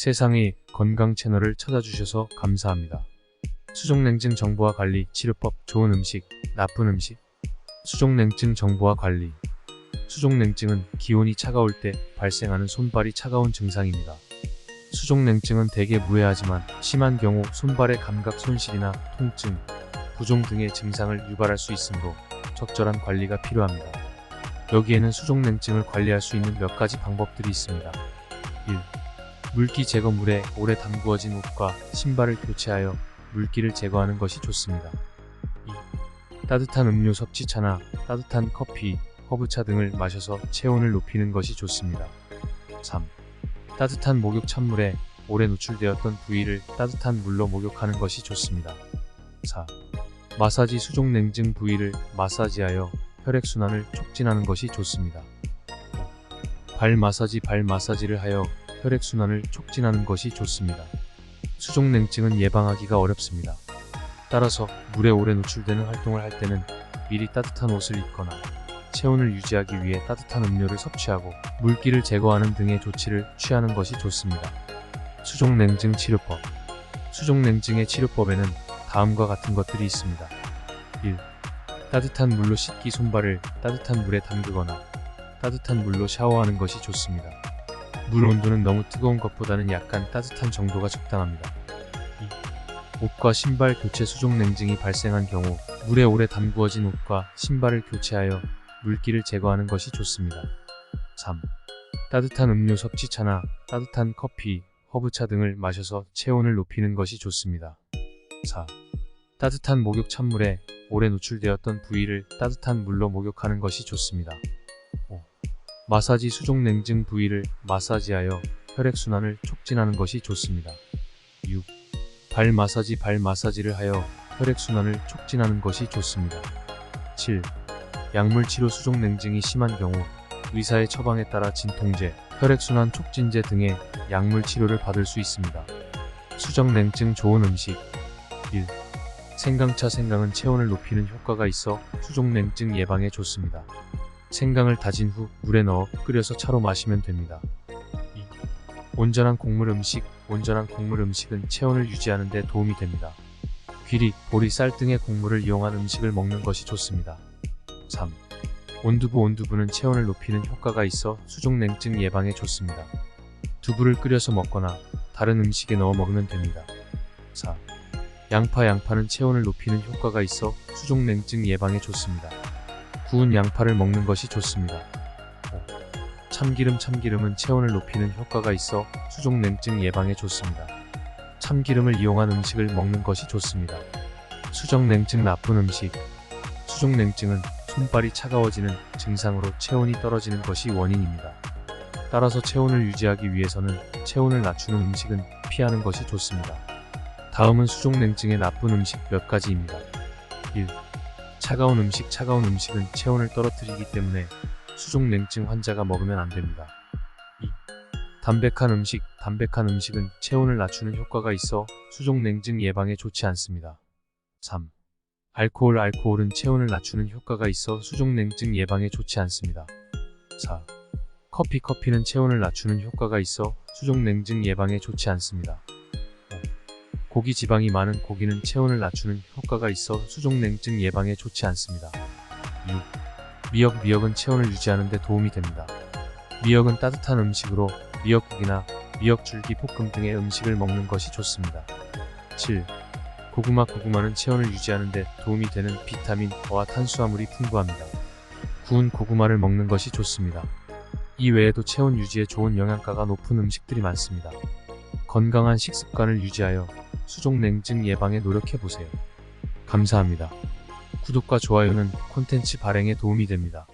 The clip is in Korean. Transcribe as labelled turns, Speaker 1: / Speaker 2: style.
Speaker 1: 세상의 건강 채널을 찾아주셔서 감사합니다. 수족냉증 정보와 관리, 치료법, 좋은 음식, 나쁜 음식. 수족냉증 정보와 관리. 수족냉증은 기온이 차가울 때 발생하는 손발이 차가운 증상입니다. 수족냉증은 대개 무해하지만 심한 경우 손발의 감각 손실이나 통증, 부종 등의 증상을 유발할 수 있으므로 적절한 관리가 필요합니다. 여기에는 수족냉증을 관리할 수 있는 몇 가지 방법들이 있습니다. 1. 물기 제거. 물에 오래 담그어진 옷과 신발을 교체하여 물기를 제거하는 것이 좋습니다. 2. 따뜻한 음료 섭취차나 따뜻한 커피, 허브차 등을 마셔서 체온을 높이는 것이 좋습니다. 3. 따뜻한 목욕 찬물에 오래 노출되었던 부위를 따뜻한 물로 목욕하는 것이 좋습니다. 4. 마사지. 수족냉증 부위를 마사지하여 혈액순환을 촉진하는 것이 좋습니다. 5. 발 마사지. 발 마사지를 하여 혈액순환을 촉진하는 것이 좋습니다. 수족냉증은 예방하기가 어렵습니다. 따라서 물에 오래 노출되는 활동을 할 때는 미리 따뜻한 옷을 입거나 체온을 유지하기 위해 따뜻한 음료를 섭취하고 물기를 제거하는 등의 조치를 취하는 것이 좋습니다. 수족냉증 치료법. 수족냉증의 치료법에는 다음과 같은 것들이 있습니다. 1. 따뜻한 물로 씻기. 손발을 따뜻한 물에 담그거나 따뜻한 물로 샤워하는 것이 좋습니다. 물 온도는 너무 뜨거운 것보다는 약간 따뜻한 정도가 적당합니다. 2. 옷과 신발 교체. 수족냉증이 발생한 경우 물에 오래 담그어진 옷과 신발을 교체하여 물기를 제거하는 것이 좋습니다. 3. 따뜻한 음료 섭취차나 따뜻한 커피, 허브차 등을 마셔서 체온을 높이는 것이 좋습니다. 4. 따뜻한 목욕 찬물에 오래 노출되었던 부위를 따뜻한 물로 목욕하는 것이 좋습니다. 5. 마사지. 수족냉증 부위를 마사지하여 혈액순환을 촉진하는 것이 좋습니다. 6. 발 마사지. 발 마사지를 하여 혈액순환을 촉진하는 것이 좋습니다. 7. 약물 치료. 수족냉증이 심한 경우 의사의 처방에 따라 진통제, 혈액순환 촉진제 등의 약물 치료를 받을 수 있습니다. 수족냉증 좋은 음식. 1. 생강차. 생강은 체온을 높이는 효과가 있어 수족냉증 예방에 좋습니다. 생강을 다진 후 물에 넣어 끓여서 차로 마시면 됩니다. 2. 온전한 곡물 음식. 온전한 곡물 음식은 체온을 유지하는 데 도움이 됩니다. 귀리, 보리, 쌀 등의 곡물을 이용한 음식을 먹는 것이 좋습니다. 3. 온두부. 온두부는 체온을 높이는 효과가 있어 수족냉증 예방에 좋습니다. 두부를 끓여서 먹거나 다른 음식에 넣어 먹으면 됩니다. 4. 양파. 양파는 체온을 높이는 효과가 있어 수족냉증 예방에 좋습니다. 구운 양파를 먹는 것이 좋습니다. 5. 참기름. 참기름은 체온을 높이는 효과가 있어 수족냉증 예방에 좋습니다. 참기름을 이용한 음식을 먹는 것이 좋습니다. 수족냉증 나쁜 음식. 수족냉증은 손발이 차가워지는 증상으로 체온이 떨어지는 것이 원인입니다. 따라서 체온을 유지하기 위해서는 체온을 낮추는 음식은 피하는 것이 좋습니다. 다음은 수족냉증의 나쁜 음식 몇 가지입니다. 1. 차가운 음식. 차가운 음식은 체온을 떨어뜨리기 때문에 수족냉증 환자가 먹으면 안 됩니다. 2. 담백한 음식. 담백한 음식은 체온을 낮추는 효과가 있어 수족냉증 예방에 좋지 않습니다. 3. 알코올. 알코올은 체온을 낮추는 효과가 있어 수족냉증 예방에 좋지 않습니다. 4. 커피. 커피는 체온을 낮추는 효과가 있어 수족냉증 예방에 좋지 않습니다. 5. 고기. 지방이 많은 고기는 체온을 낮추는 효과가 있어 수족냉증 예방에 좋지 않습니다. 6. 미역. 미역은 체온을 유지하는 데 도움이 됩니다. 미역은 따뜻한 음식으로 미역국이나 미역줄기 볶음 등의 음식을 먹는 것이 좋습니다. 7. 고구마. 고구마는 체온을 유지하는 데 도움이 되는 비타민과 탄수화물이 풍부합니다. 구운 고구마를 먹는 것이 좋습니다. 이 외에도 체온 유지에 좋은 영양가가 높은 음식들이 많습니다. 건강한 식습관을 유지하여 수족냉증 예방에 노력해보세요. 감사합니다. 구독과 좋아요는 콘텐츠 발행에 도움이 됩니다.